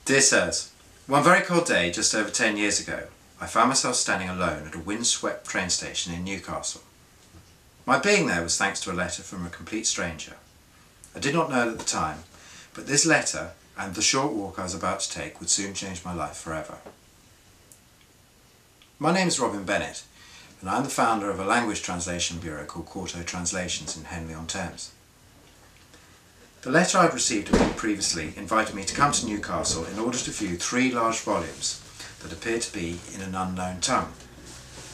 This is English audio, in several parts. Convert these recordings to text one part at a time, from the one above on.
Dear Sirs, one very cold day just over 10 years ago, I found myself standing alone at a windswept train station in Newcastle. My being there was thanks to a letter from a complete stranger. I did not know it at the time, but this letter and the short walk I was about to take would soon change my life forever. My name is Bennett, and I am the founder of a language translation bureau called Quarto Translations in Henley-on-Thames. The letter I'd received a week previously invited me to come to Newcastle in order to view 3 large volumes that appeared to be in an unknown tongue.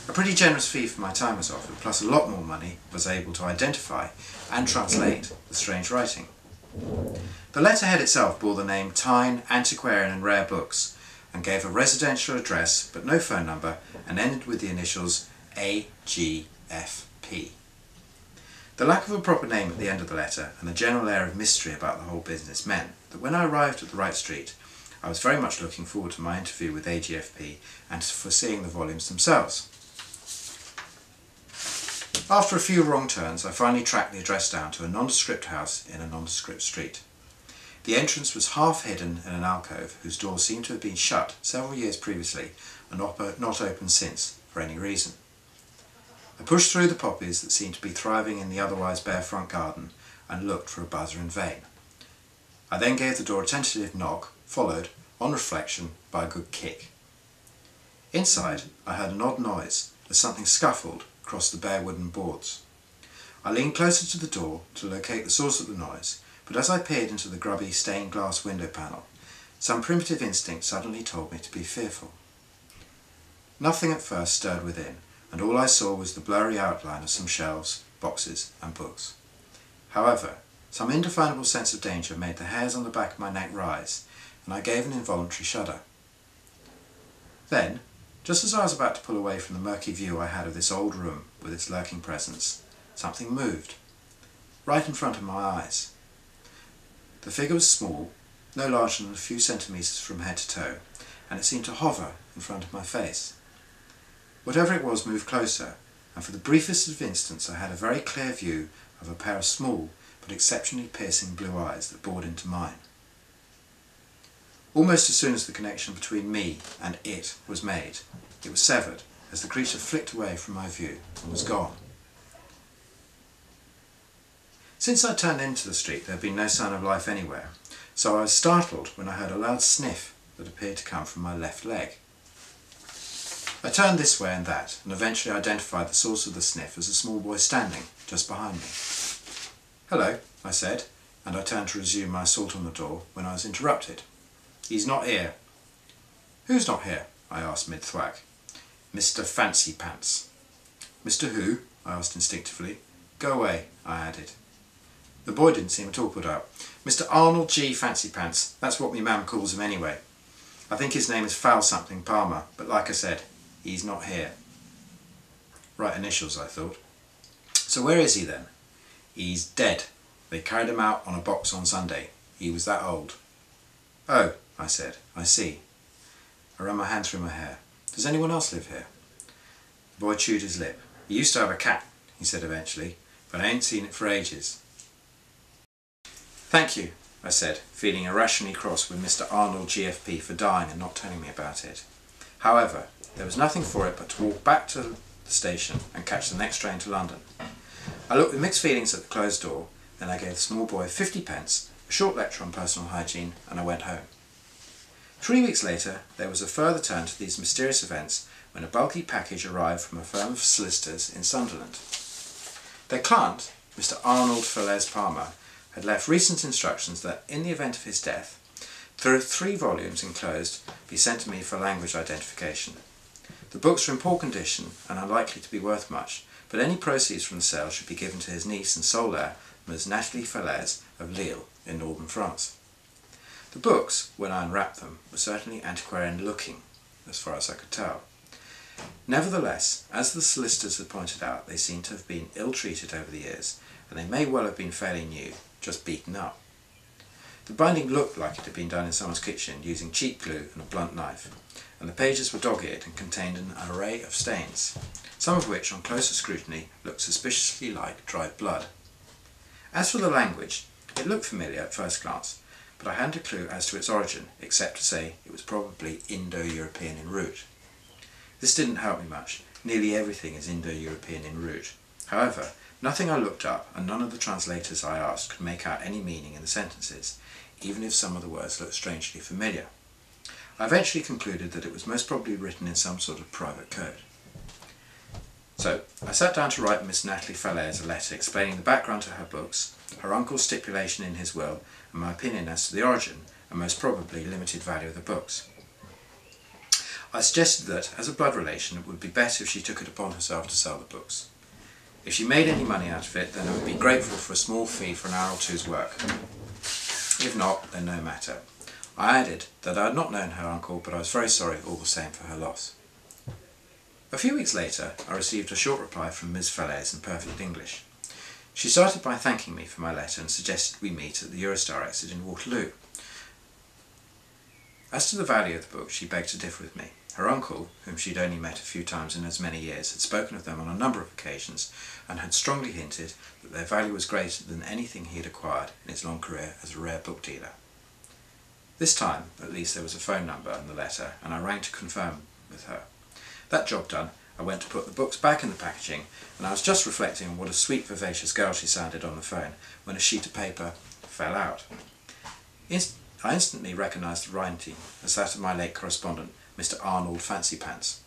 A pretty generous fee for my time was offered, plus a lot more money was able to identify and translate the strange writing. The letterhead itself bore the name Tyne, Antiquarian and Rare Books, and gave a residential address but no phone number, and ended with the initials AGFP. The lack of a proper name at the end of the letter and the general air of mystery about the whole business meant that when I arrived at the right street, I was very much looking forward to my interview with AGFP and for seeing the volumes themselves. After a few wrong turns, I finally tracked the address down to a nondescript house in a nondescript street. The entrance was half hidden in an alcove whose door seemed to have been shut several years previously and not opened since for any reason. I pushed through the poppies that seemed to be thriving in the otherwise bare front garden and looked for a buzzer in vain. I then gave the door a tentative knock, followed, on reflection, by a good kick. Inside, I heard an odd noise as something scuffled across the bare wooden boards. I leaned closer to the door to locate the source of the noise, but as I peered into the grubby stained glass window panel, some primitive instinct suddenly told me to be fearful. Nothing at first stirred within, and all I saw was the blurry outline of some shelves, boxes and books. However, some indefinable sense of danger made the hairs on the back of my neck rise, and I gave an involuntary shudder. Then, just as I was about to pull away from the murky view I had of this old room with its lurking presence, something moved, right in front of my eyes. The figure was small, no larger than a few centimetres from head to toe, and it seemed to hover in front of my face. Whatever it was moved closer, and for the briefest of instants I had a very clear view of a pair of small but exceptionally piercing blue eyes that bored into mine. Almost as soon as the connection between me and it was made, it was severed as the creature flicked away from my view and was gone. Since I turned into the street there had been no sign of life anywhere, so I was startled when I heard a loud sniff that appeared to come from my left leg. I turned this way and that, and eventually identified the source of the sniff as a small boy standing just behind me. "Hello," I said, and I turned to resume my assault on the door when I was interrupted. "He's not here." "Who's not here?" I asked mid-thwack. "Mr. Fancy Pants." "Mr. who?" I asked instinctively. "Go away," I added. The boy didn't seem at all put out. "Mr. Arnold G. Fancy Pants, that's what me mam calls him anyway. I think his name is Foul something Palmer, but like I said, he's not here." Right initials, I thought. "So where is he then?" "He's dead. They carried him out on a box on Sunday. He was that old." "Oh," I said, "I see." I ran my hand through my hair. "Does anyone else live here?" The boy chewed his lip. "He used to have a cat," he said eventually, "but I ain't seen it for ages." "Thank you," I said, feeling irrationally cross with Mr. Arnold GFP for dying and not telling me about it. However, there was nothing for it but to walk back to the station and catch the next train to London. I looked with mixed feelings at the closed door, then I gave the small boy 50p, a short lecture on personal hygiene, and I went home. 3 weeks later, there was a further turn to these mysterious events when a bulky package arrived from a firm of solicitors in Sunderland. Their client, Mr. Arnold Fellers Palmer, had left recent instructions that, in the event of his death, the 3 volumes enclosed be sent to me for language identification. The books are in poor condition and unlikely to be worth much, but any proceeds from the sale should be given to his niece and sole heir, Ms. Nathalie Fellers of Lille in northern France. The books, when I unwrapped them, were certainly antiquarian looking, as far as I could tell. Nevertheless, as the solicitors had pointed out, they seemed to have been ill-treated over the years, and they may well have been fairly new, just beaten up. The binding looked like it had been done in someone's kitchen using cheap glue and a blunt knife, and the pages were dog-eared and contained an array of stains, some of which on closer scrutiny looked suspiciously like dried blood. As for the language, it looked familiar at first glance, but I hadn't a clue as to its origin, except to say it was probably Indo-European in root. This didn't help me much. Nearly everything is Indo-European in root. However, nothing I looked up and none of the translators I asked could make out any meaning in the sentences, even if some of the words looked strangely familiar. I eventually concluded that it was most probably written in some sort of private code. So, I sat down to write Miss Natalie Falaise a letter explaining the background to her books, her uncle's stipulation in his will, and my opinion as to the origin, and most probably limited value of the books. I suggested that, as a blood relation, it would be better if she took it upon herself to sell the books. If she made any money out of it, then I would be grateful for a small fee for an hour or two's work. If not, then no matter. I added that I had not known her uncle, but I was very sorry all the same for her loss. A few weeks later, I received a short reply from Ms. Falaise in perfect English. She started by thanking me for my letter and suggested we meet at the Eurostar exit in Waterloo. As to the value of the books, she begged to differ with me. Her uncle, whom she'd only met a few times in as many years, had spoken of them on a number of occasions and had strongly hinted that their value was greater than anything he had acquired in his long career as a rare book dealer. This time, at least, there was a phone number in the letter, and I rang to confirm with her. That job done, I went to put the books back in the packaging, and I was just reflecting on what a sweet, vivacious girl she sounded on the phone when a sheet of paper fell out. I instantly recognised the writing as that of my late correspondent, Mr. Arnold Fancypants.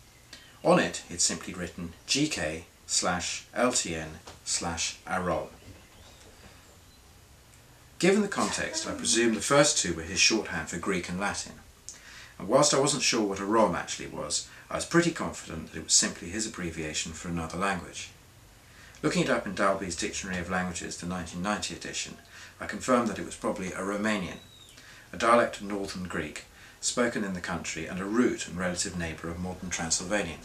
On it, he had simply written GK/LTN/Aron. Given the context, I presume the first two were his shorthand for Greek and Latin, and whilst I wasn't sure what a ROM actually was, I was pretty confident that it was simply his abbreviation for another language. Looking it up in Dalby's Dictionary of Languages, the 1990 edition, I confirmed that it was probably a Romanian, a dialect of Northern Greek, spoken in the country and a root and relative neighbour of modern Transylvanian.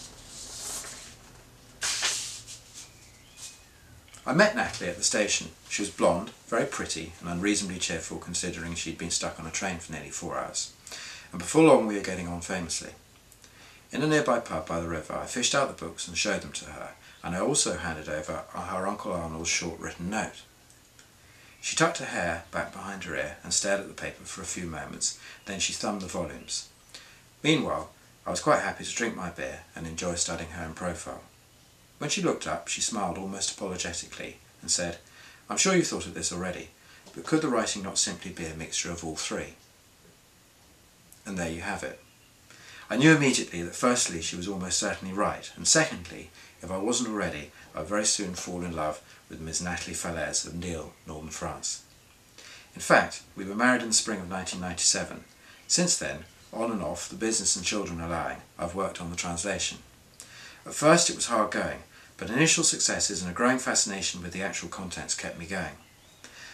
I met Natalie at the station. She was blonde, very pretty and unreasonably cheerful considering she'd been stuck on a train for nearly 4 hours, and before long we were getting on famously. In a nearby pub by the river I fished out the books and showed them to her, and I also handed over her Uncle Arnold's short written note. She tucked her hair back behind her ear and stared at the paper for a few moments, then she thumbed the volumes. Meanwhile, I was quite happy to drink my beer and enjoy studying her in profile. When she looked up, she smiled almost apologetically and said, "I'm sure you thought of this already, but could the writing not simply be a mixture of all three?" And there you have it. I knew immediately that firstly she was almost certainly right, and secondly, if I wasn't already, I would very soon fall in love with Miss Natalie Falaise of Lille, northern France. In fact, we were married in the spring of 1997. Since then, on and off, the business and children allowing, I've worked on the translation. At first it was hard going, but initial successes and a growing fascination with the actual contents kept me going.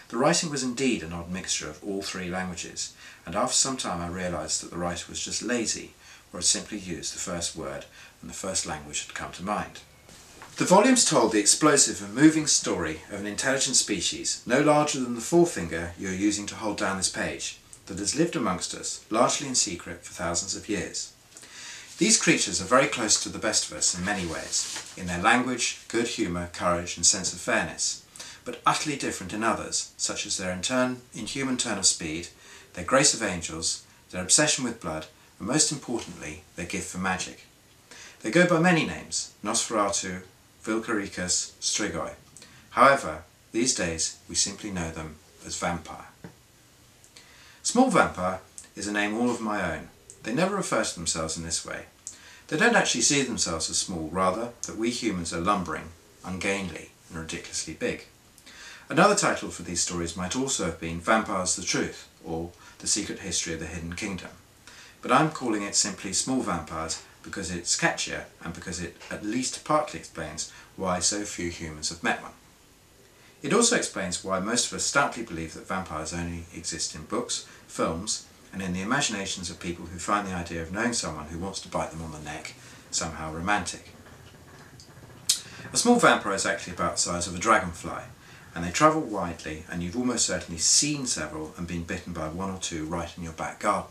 The writing was indeed an odd mixture of all three languages, and after some time I realised that the writer was just lazy, or had simply used the first word and the first language had come to mind. The volumes told the explosive and moving story of an intelligent species, no larger than the forefinger you are using to hold down this page, that has lived amongst us, largely in secret, for thousands of years. These creatures are very close to the best of us in many ways, in their language, good humour, courage and sense of fairness, but utterly different in others, such as their inhuman turn of speed, their grace of angels, their obsession with blood, and most importantly, their gift for magic. They go by many names, Nosferatu, Vilcaricus, Strigoi. However, these days we simply know them as vampire. Small vampire is a name all of my own. They never refer to themselves in this way. They don't actually see themselves as small, rather that we humans are lumbering, ungainly and ridiculously big. Another title for these stories might also have been Vampires the Truth, or The Secret History of the Hidden Kingdom. But I'm calling it simply Small Vampires because it's catchier and because it at least partly explains why so few humans have met one. It also explains why most of us stoutly believe that vampires only exist in books, films, and in the imaginations of people who find the idea of knowing someone who wants to bite them on the neck somehow romantic. A small vampire is actually about the size of a dragonfly, and they travel widely, and you've almost certainly seen several and been bitten by one or two right in your back garden.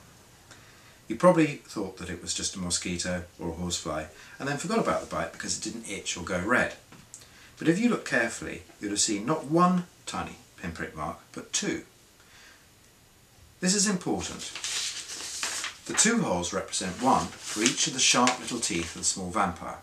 You probably thought that it was just a mosquito or a horsefly, and then forgot about the bite because it didn't itch or go red. But if you look carefully, you'd have seen not one tiny pinprick mark, but two. This is important. The 2 holes represent one for each of the sharp little teeth of the small vampire.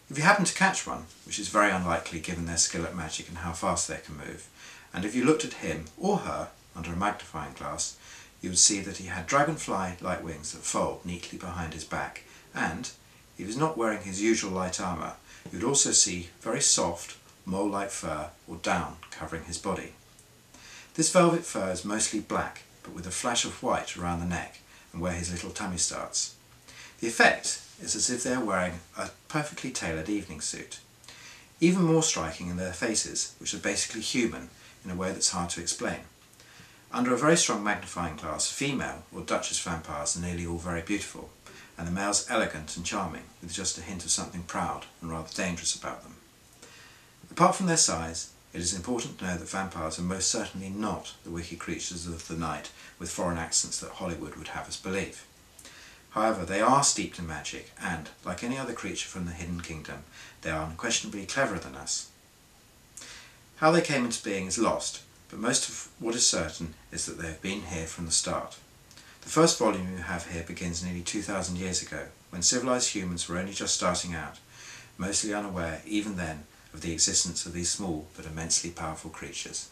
If you happen to catch one, which is very unlikely given their skill at magic and how fast they can move, and if you looked at him or her under a magnifying glass, you would see that he had dragonfly-like wings that fold neatly behind his back, and, if he was not wearing his usual light armour, you would also see very soft, mole-like fur or down covering his body. This velvet fur is mostly black, but with a flash of white around the neck and where his little tummy starts. The effect is as if they are wearing a perfectly tailored evening suit. Even more striking in their faces, which are basically human in a way that's hard to explain. Under a very strong magnifying glass, female or Duchess vampires are nearly all very beautiful, and the males elegant and charming, with just a hint of something proud and rather dangerous about them. Apart from their size, it is important to know that vampires are most certainly not the wicked creatures of the night with foreign accents that Hollywood would have us believe. However, they are steeped in magic and, like any other creature from the Hidden Kingdom, they are unquestionably cleverer than us. How they came into being is lost, but most of what is certain is that they have been here from the start. The first volume you have here begins nearly 2,000 years ago, when civilized humans were only just starting out, mostly unaware, even then, of the existence of these small but immensely powerful creatures.